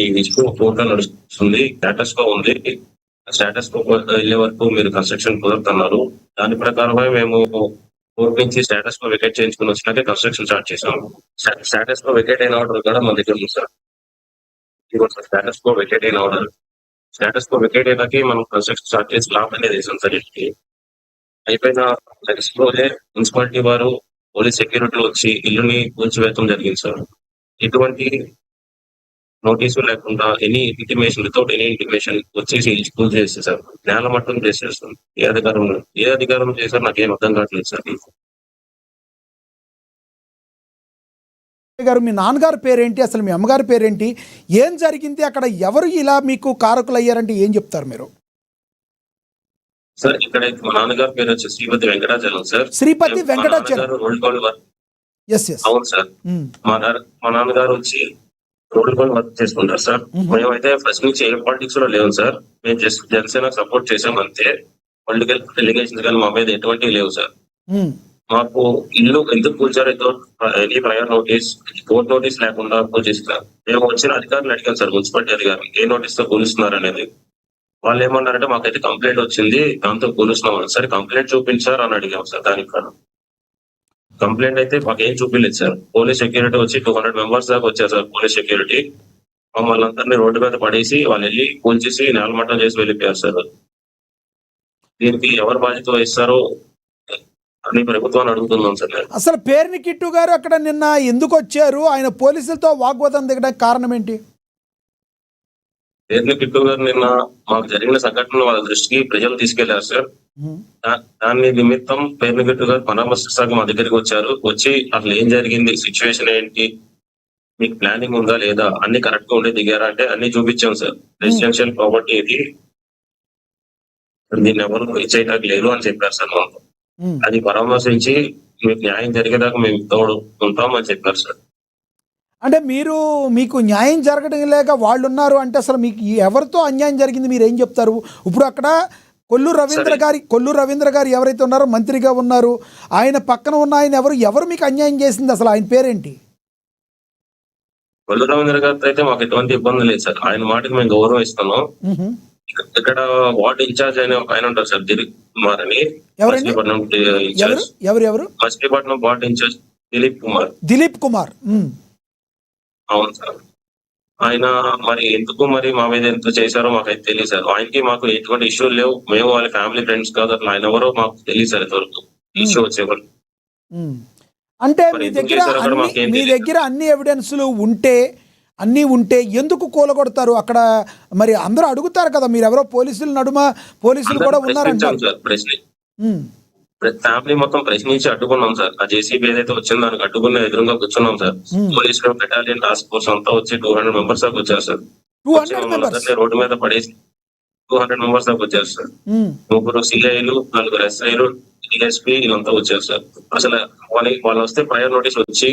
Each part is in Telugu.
ఈ ఇష్యూ కోర్టులో నడుస్తుంది, స్టేటస్ కో ఉంది. స్టేటస్ కో వెళ్ళే వరకు మీరు కన్స్ట్రక్షన్ కుదరుతున్నారు. దాని ప్రకారమే మేము కోర్టు నుంచి స్టేటస్ కో వెకేట్ చేయించుకుని వచ్చినాకే కన్స్ట్రక్షన్ స్టార్ట్ చేసాము. స్టేటస్ కో వెకేట్ అయిన ఆర్డర్ కూడా మన దగ్గర ఉంది సార్. స్టేటస్ కో వెకేట్ అయిన ఆర్డర్, స్టేటస్ కో వెకేట్ అయినాకి మనం కన్స్ట్రక్షన్ స్టార్ట్ చేసి లాప్ అనేది వేసాం సార్. ఇంటికి అయిపోయిన నెక్స్ట్ రోజే మున్సిపాలిటీ వారు పోలీస్ సెక్యూరిటీ వచ్చి ఇల్లుని కూల్చివేయడం జరిగింది సార్. ఎటువంటి నోటీసు లేకుండా వితౌట్ ఎనీ ఇంటిమేషన్ వచ్చేసి కూల్ చేసేసారు. నేల మట్టం చేసేస్తాం. ఏ అధికారం చేశారు నాకేం అర్థం కావట్లేదు సార్. గారు, మీ నాన్నగారి పేరేంటి, అసలు మీ అమ్మగారి పేరేంటి, ఏం జరిగింది అక్కడ, ఎవరు ఇలా మీకు కారకులు అయ్యారంటే ఏం చెప్తారు మీరు? సార్ ఇక్కడ మా నాన్నగారి పేరు వచ్చి శ్రీపతి వెంకటాచలం సార్. శ్రీపతి వెంకటాచలం. అవును సార్. మా నాన్నగారు వచ్చి రోడ్లు కొని వర్క్ చేసుకుంటారు సార్. మేమైతే ఫస్ట్ నుంచి ఏ పాలిటిక్స్ లో లేవు సార్. మేము జస్ట్ జనసేన సపోర్ట్ చేసాం అంతే. పొలిటికల్ డెలిగేషన్స్ కానీ మా మీద ఎటువంటి లేవు సార్. మాకు ఇల్లు ఎందుకు కూల్చారో any prior notice, court notice లేకుండా కూల్చేస్తారు. మేము వచ్చిన అధికారులు అడిగాం సార్, మున్సిపాలిటీ అధికారులు ఏ నోటీస్ తో కూలుస్తున్నారు అనేది. వాళ్ళు ఏమన్నారంటే మాకైతే కంప్లైంట్ వచ్చింది, దాంతో కూలుస్తున్నాం. సరే కంప్లైంట్ చూపించారు అని అడిగాం సార్. దానికి కంప్లైంట్ అయితే మాకేం చూపించలేదు సార్. పోలీస్ సెక్యూరిటీ వచ్చి 200 మెంబర్స్ దాకా వచ్చారు సార్. పోలీస్ సెక్యూరిటీ మమ్మల్ని అందరినీ రోడ్డు మీద పడేసి వాళ్ళు వెళ్ళి కూల్చేసి నేలమట్టం చేసి వెళ్ళిపోయారు సార్. దీనికి ఎవరు బాధ్యత వహిస్తారో అని ప్రభుత్వాన్ని అడుగుతున్నాం సార్. అసలు పేర్ని కిట్టు గారు అక్కడ నిన్న ఎందుకు వచ్చారు? ఆయన పోలీసులతో వాగ్వాదం దిగడానికి కారణం ఏంటి? పేర్ని కిట్టు గారు నిన్న మాకు జరిగిన సంఘటన వాళ్ళ దృష్టికి ప్రజలు తీసుకెళ్లారు సార్. దాని నిమిత్తం పేర్ని కిట్టు గారు పరామర్శిస్తాక మా దగ్గరికి వచ్చారు. వచ్చి అసలు ఏం జరిగింది, సిచ్యువేషన్ ఏంటి, మీకు ప్లానింగ్ ఉందా లేదా, అన్ని కరెక్ట్ గా ఉండే దిగారా అంటే అన్ని చూపించాం సార్. రెసిడెన్షియల్ ప్రాపర్టీ ఇది, దీన్ని ఎవరు ఇచ్చేయడానికి లేదు అని చెప్పారు సార్. మాకు అది పరామర్శించి మీకు న్యాయం జరిగేదాకా మేము తోడు ఉంటామని చెప్పారు సార్. అంటే మీకు న్యాయం జరగడం లేక వాళ్ళు ఉన్నారు అంటే అసలు మీకు ఎవరితో అన్యాయం జరిగింది మీరు ఏం చెప్తారు? ఇప్పుడు అక్కడ కొల్లు రవీంద్ర గారు ఎవరైతే ఉన్నారో మంత్రిగా ఉన్నారు, ఆయన పక్కన ఉన్న ఆయన ఎవరు మీకు అన్యాయం చేసింది, అసలు ఆయన పేరేంటి? కొల్లు రవీంద్ర గారితో అయితే మాకు ఎటువంటి ఇబ్బంది లేదు సార్. ఆయన మాటకి మేము గౌరవం ఇస్తున్నాం. ఇక్కడ వార్డ్ ఇన్ఛార్జ్ అయిన ఒక ఆయన ఉంటారు సార్, దిలీప్ కుమార్ అని. Machilipatnam Machilipatnam ward incharge Dilip Kumar. అవును సార్. ఆయన మరి ఎందుకు మా మీద ఎంత చేశారో మాకైతే తెలియదు సార్. ఆయనకి మాకు ఎటువంటి ఇష్యూలు లేవు. మేము వాళ్ళ ఫ్యామిలీ ఫ్రెండ్స్ కాదు. అట్లా ఆయన ఎవరో మాకు తెలియదు సార్ ఇంతవరకు ఇష్యూ వచ్చేవారు. అంటే మీ దగ్గర అన్ని ఎవిడెన్స్లు అన్నీ ఉంటే ఎందుకు కూలగొడతారు? అక్కడ మరి అందరూ అడుగుతారు కదా, మీరు ఎవరో పోలీసులు కూడా ఉన్నారంటారు. ఫ్యామిలీ మొత్తం ప్రశ్నించి అడ్డుకున్నాం సార్. ఆ జేసీబీ ఏదైతే వచ్చిందో దానికి అడ్డుకున్న ఎదురుగా కూర్చున్నాం సార్. పోలీసులు బెటాలియన్ టాస్క్ ఫోర్స్ అంతా వచ్చి 200 మెంబర్స్ దాకా వచ్చారు సార్. రోడ్డు మీద పడేసి 200 మెంబర్స్ దాకా వచ్చారు సార్. 3 సిఐలు, 4 ఎస్ఐలు, డిఎస్పీ ఇదంతా వచ్చారు సార్. అసలు వాళ్ళు వస్తే ప్రయర్ నోటీస్ వచ్చి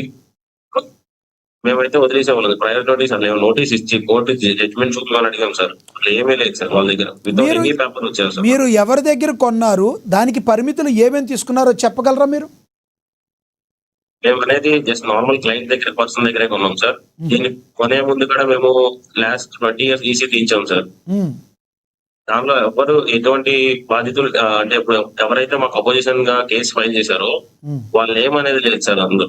మేమైతే వదిలేసేవాళ్ళం. ప్రయర్ నోటీస్ అలా నోటీస్ ఇచ్చి కోర్టు జడ్జ్మెంట్ చూపించాలని అడిగాం సార్. అట్లా ఏమీ లేదు సార్ వాళ్ళ దగ్గర. వితౌట్ ఎనీ పేపర్ వచ్చారు సార్. మీరు ఎవరి దగ్గర కొన్నారు, దానికి పరిమితులు ఏమేమి తీసుకున్నారో చెప్పగలరా మీరు? మేము అనేది జస్ట్ నార్మల్ క్లయింట్ దగ్గర, పర్సన్ దగ్గరే కొన్నాం సార్. దీన్ని కొనే ముందు కూడా మేము లాస్ట్ 20 years ఈసీ తీయించాం సార్. దానిలో ఎవరు ఎటువంటి బాధితులు అంటే ఇప్పుడు ఎవరైతే మాకు అపోజిషన్ గా కేసు ఫైల్ చేశారో వాళ్ళు ఏమనేది లేదు సార్. అందులో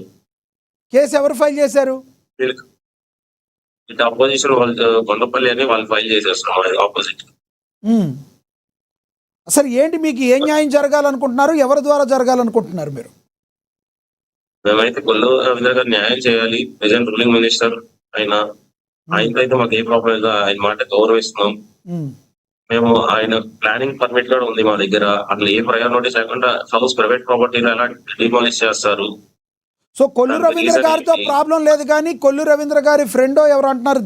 కేసు ఎవరు ఫైల్ చేశారు? ఇటు అపోజిషన్ వాళ్ళు కొండపల్లి అని వాళ్ళు ఫైల్ చేసేస్తున్నాం ఆపోజిట్. అసలు ఏంటి, మీకు ఏ న్యాయం జరగాలనుకుంటున్నారు, ఎవరి ద్వారా జరగాలనుకుంటున్నారు మీరు? మేమైతే కొల్లు రవీంద్ర గారు న్యాయం చేయాలి. ప్రెసెంట్ రూలింగ్ మినిస్టర్ ఆయనతో అయితే మాకు ఏ ప్రాబ్లం లేదు. ఆయన మాట గౌరవిస్తున్నాం. మేము ఆయన ప్లానింగ్ పర్మిట్ కూడా ఉంది మా దగ్గర. అట్లా ఏ ప్రయర్ నోటీస్ లేకుండా హౌస్ ప్రైవేట్ ప్రాపర్టీలో ఎలా డిమాలిష్ చేస్తారు. సో కొల్లు రవీంద్ర గారితో ప్రాబ్లం లేదు, కానీ కొల్లు రవీంద్ర గారి ఫ్రెండ్ ఎవరు అంటున్నారు,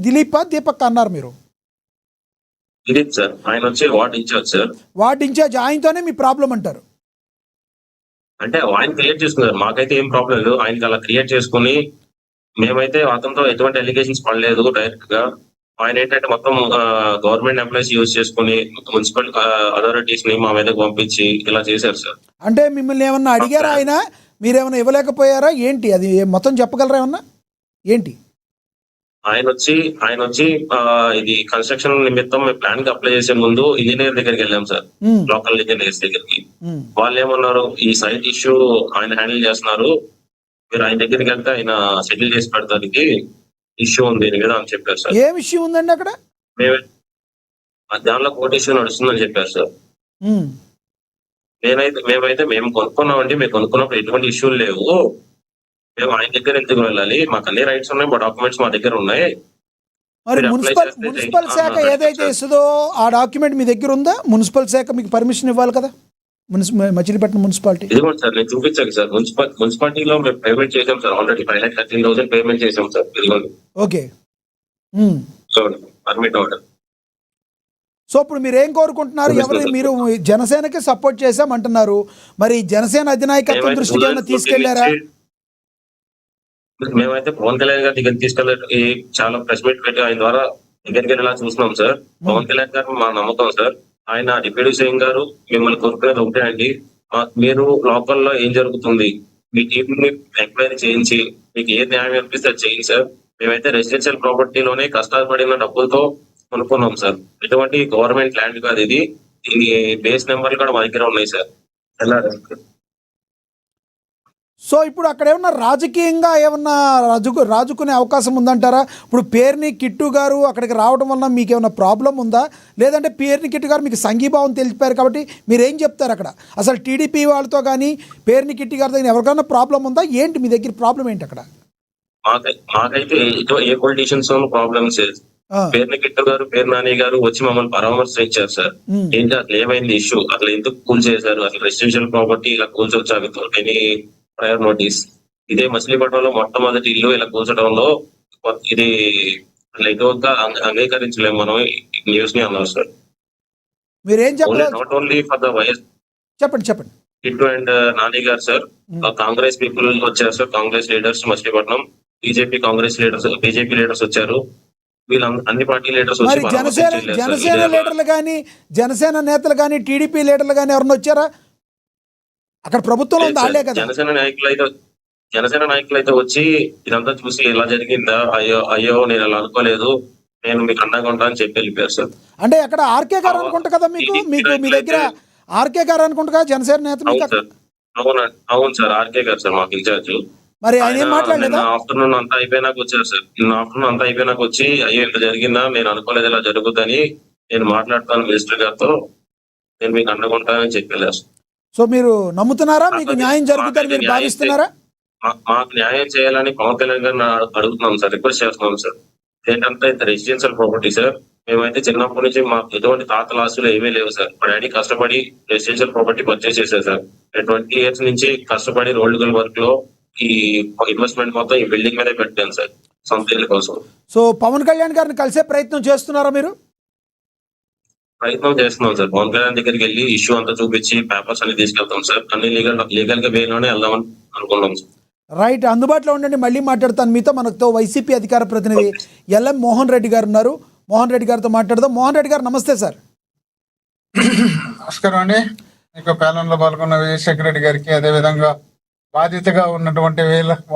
దీపక్ అన్నారు మీరు? దిలీప్ సార్, ఆయన వచ్చి ward incharge sir. Ward incharge, ఆయనతోనే మీ ప్రాబ్లం అంటారు? అంటే ఆయన క్రియేట్ చేసుకున్నారు, మాకైతే ఏం ప్రాబ్లం లేదు. ఆయనకి అలా క్రియేట్ చేసుకుని మేమైతే అతనితో ఎటువంటి అలిగేషన్స్ పడలేదు డైరెక్ట్ గా. ఆయన ఏంటంటే మొత్తం గవర్నమెంట్ ఎంప్లాయీస్ యూజ్ చేసుకుని మున్సిపల్ అథారిటీస్ ని మా మీదకి పంపించి ఇలా చేశారు సార్. అంటే మిమ్మల్ని ఏమన్నా అడిగారా ఆయన? మీరేమన్నా ఇవ్వలేకపోయారా ఏంటి? అది మొత్తం చెప్పగలరా ఏమన్నా? ఏంటి ఆయన వచ్చి ఇది కన్స్ట్రక్షన్ నిమిత్తం మేము ప్లాన్ కి అప్లై చేసే ముందు ఇంజనీర్ దగ్గరికి వెళ్ళాం సార్, ఉమ్, లోకల్ ఇంజనీర్స్ దగ్గరికి. ఉమ్. వాళ్ళు ఏమన్నారు, ఈ సైట్ ఇష్యూ ఆయన హ్యాండిల్ చేస్తున్నారు, మీరు ఆయన దగ్గరికి వెళ్తే ఆయన సెటిల్ చేసి పెడతానికి ఇష్యూ ఉంది దీని మీద అని చెప్పారు సార్. ఏ విషయం ఉందండి అక్కడ? మేమే దానిలో కోర్టు ఇష్యూ నడుస్తుందని చెప్పారు సార్. ఉమ్. మేము కొనుక్కున్నామండి, మేము కొనుక్కున్నప్పుడు ఎటువంటి ఇష్యూలు లేవు, మేము ఆయన దగ్గర ఎందుకు వెళ్ళాలి, మాకు అన్ని రైట్స్ ఉన్నాయి, మా డాక్యుమెంట్స్ మా దగ్గర ఉన్నాయి. మరి మీరు apply చేస్తే మున్సిపల్ శాఖ చేయండి. ఏదైతే ఇస్తుందో ఆ డాక్యుమెంట్ మీ దగ్గర ఉందా? మున్సిపల్ శాఖ మీకు పర్మిషన్ ఇవ్వాలి కదా, మచిలీపట్నం మున్సిపాలిటీ. ఇదిగోండి సార్, నేను చూపించాను సార్. మున్సిపాలిటీలో మేము పేమెంట్ చేసాం సార్, ఆల్రెడీ 5,13,000 పేమెంట్ చేసాం సార్. ఇదిగోండి ఓకే. Permit order. సో ఇప్పుడు మీరు ఏం కోరుకుంటున్నారు? ఎవరు మీరు జనసేనకి సపోర్ట్ చేశామంటున్నారు, మరి జనసేన అధినాయకత్వం దృష్టికి ఏమైనా తీసుకెళ్లారా? మేమైతే పవన్ కళ్యాణ్ గారి దగ్గర తీసుకెళ్ళి చాలా ప్రెస్ మీట్ పెట్టి ఆయన ద్వారా దగ్గరికి వెళ్ళేలా చూస్తున్నాం సార్. పవన్ కళ్యాణ్ గారు మా నమ్మకం సార్. ఆయన డిప్యూటీ సీఎం గారు మిమ్మల్ని కోరుకునేది ఒకటే అండి, మీరు లోకల్లో ఏం జరుగుతుంది మీ టీం ని ఎంక్వైరీ చేయించి మీకు ఏ న్యాయం అనిపిస్తే అది చేయండి సార్. మేమైతే రెసిడెన్షియల్ ప్రాపర్టీలోనే కష్టపడిన డబ్బులతో కొనుక్కున్నాం సార్, ఎటువంటి గవర్నమెంట్ ల్యాండ్ కాదు ఇది. దీని బేస్ నెంబర్లు కూడా మా దగ్గర ఉన్నాయి సార్. సో ఇప్పుడు అక్కడ ఏమన్నా రాజకీయంగా ఏమన్నా రాజుకునే అవకాశం ఉందంటారా? ఇప్పుడు పేర్ని కిట్టు గారు అక్కడికి రావడం వల్ల మీకు ఏమైనా ప్రాబ్లం ఉందా, లేదంటే పేర్ని కిట్టు గారు మీకు సంఘీభావం తెలిపారు కాబట్టి మీరు ఏం చెప్తారు అక్కడ? అసలు టీడీపీ వాళ్ళతో కానీ పేర్ని కిట్టు గారి దగ్గర ఎవరికైనా ప్రాబ్లం ఉందా ఏంటి? మీ దగ్గర ప్రాబ్లం ఏంటి అక్కడ? మాకైతే ఏ పొలిటీషియన్స్ ప్రాబ్లమ్స్ పేర్ని కిట్టు గారు, పేరు నాని గారు వచ్చి మమ్మల్ని పరామర్శించారు సార్. ఏంటి అసలు ఏమైంది ఇష్యూ, అసలు ఎందుకు కూల్ చేశారు, అసలు రెసిడెన్షియల్ ప్రాపర్టీ ఇలా కూల్చొచ్చా వితౌట్ ఎనీ ప్రయర్ నోటీస్? ఇదే మచిలీపట్నంలో మొట్టమొదటి ఇల్లు ఇలా కూల్చడంలో ఇది ఎక్కువగా అంగీకరించలేము మనం న్యూస్ ని అన్నారు సార్. మీరేం చెప్పారు? Not only for the YS చెప్పండి. కిట్టు అండ్ నాని గారు సార్, కాంగ్రెస్ పీపుల్ వచ్చారు sir, Congress leaders Machilipatnam, BJP leaders వచ్చారు, వీళ్ళు అన్ని పార్టీ లీడర్స్ మరి జనసేన లీడర్లు కానీ, జనసేన నేతలు కానీ, టీడీపీ లీడర్లు కానీ ఎవరన్నా వచ్చారా? అక్కడ ప్రభుత్వంలో ఉంది వాళ్ళే కదా. జనసేన నాయకులు అయితే వచ్చి ఇదంతా చూసి ఇలా జరిగిందా, అయ్యో నేను అలా అనుకోలేదు, నేను మీకు అండగా ఉంటా అని చెప్పి వెళ్ళిపోయారు సార్. అంటే అక్కడ ఆర్కే గారు అనుకుంటా కదా, మీకు మీ దగ్గర ఆర్కే గారు అనుకుంటా కదా జనసేన నేత? అవును సార్, ఆర్కే గారు సార్ మాకు ఇన్ఛార్జ్. మరి ఆయన ఏం మాట్లాడలేదా? ఆఫ్టర్నూన్ అంతా అయిపోయినాక వచ్చారు సార్. ఆఫ్టర్నూన్ అంతా అయిపోయినాక వచ్చి అయ్యో ఇంత జరిగిందా, నేను అనుకోలేదు ఇలా జరుగుతుందని, నేను మాట్లాడతాను మినిస్టర్ గారితో, నేను మీకు అండగా ఉంటానని చెప్పి వెళ్ళారు. సో మీరు నమ్ముతున్నారా మీకు న్యాయం జరుగుతుందని మీరు భావిస్తున్నారా? మాకు న్యాయం చేయాలని పవన్ కళ్యాణ్ గారిని అడుగుతున్నాం సార్, రిక్వెస్ట్ చేస్తున్నాం సార్. ఏంటంటే ఇంత రెసిడెన్షియల్ ప్రాపర్టీ సార్, మేమైతే చిన్నప్పటి నుంచి మాకు ఎటువంటి తాతల ఆస్తులు ఏమీ లేవు సార్. మా డాడీ కష్టపడి రెసిడెన్షియల్ ప్రాపర్టీ పర్చేస్ చేశారు సార్. 20 years నుంచి కష్టపడి రోల్డ్ వర్క్ లో ఈ ఇన్వెస్ట్మెంట్ మొత్తం ఈ బిల్డింగ్ మీదే పెట్టాను సార్, సొంత ఇల్లు కోసం. సో పవన్ కళ్యాణ్ గారిని కలిసే ప్రయత్నం చేస్తున్నారా మీరు? ప్రయత్నం చేస్తున్నాం సార్. పవన్ కళ్యాణ్ దగ్గరికి వెళ్ళి ఇష్యూ అంతా చూపించి పేపర్స్ అన్ని తీసుకెళ్తాం సార్. అన్ని లీగల్ గా వేలోనే వెళ్దామని అనుకున్నాం సార్. రైట్, అందుబాటులో ఉండండి, మళ్ళీ మాట్లాడతాను మీతో. మనతో వైసీపీ అధికార ప్రతినిధి ఎల్ఎం మోహన్ రెడ్డి గారు ఉన్నారు. మోహన్ రెడ్డి గారితో మాట్లాడదాం. మోహన్ రెడ్డి గారు నమస్తే సార్. నమస్కారం అండి. మీకు ప్యానెల్లో పాల్గొన్న విజయశేఖర రెడ్డి గారికి, అదేవిధంగా బాధ్యతగా ఉన్నటువంటి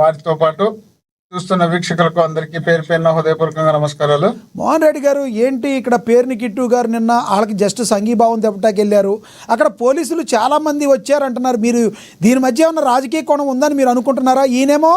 వారితో పాటు చూస్తున్న వీక్షకులకు అందరికీ పేరు పేరున హృదయపూర్వకంగా నమస్కారాలు. మోహన్ రెడ్డి గారు, ఏంటి ఇక్కడ పేర్ని కిట్టు గారు నిన్న వాళ్ళకి జస్ట్ సంఘీభావం తెప్పటాకి వెళ్ళారు, అక్కడ పోలీసులు చాలా మంది వచ్చారంటున్నారు. మీరు దీని మధ్య ఏమన్నా రాజకీయ కోణం ఉందని మీరు అనుకుంటున్నారా? ఈయనేమో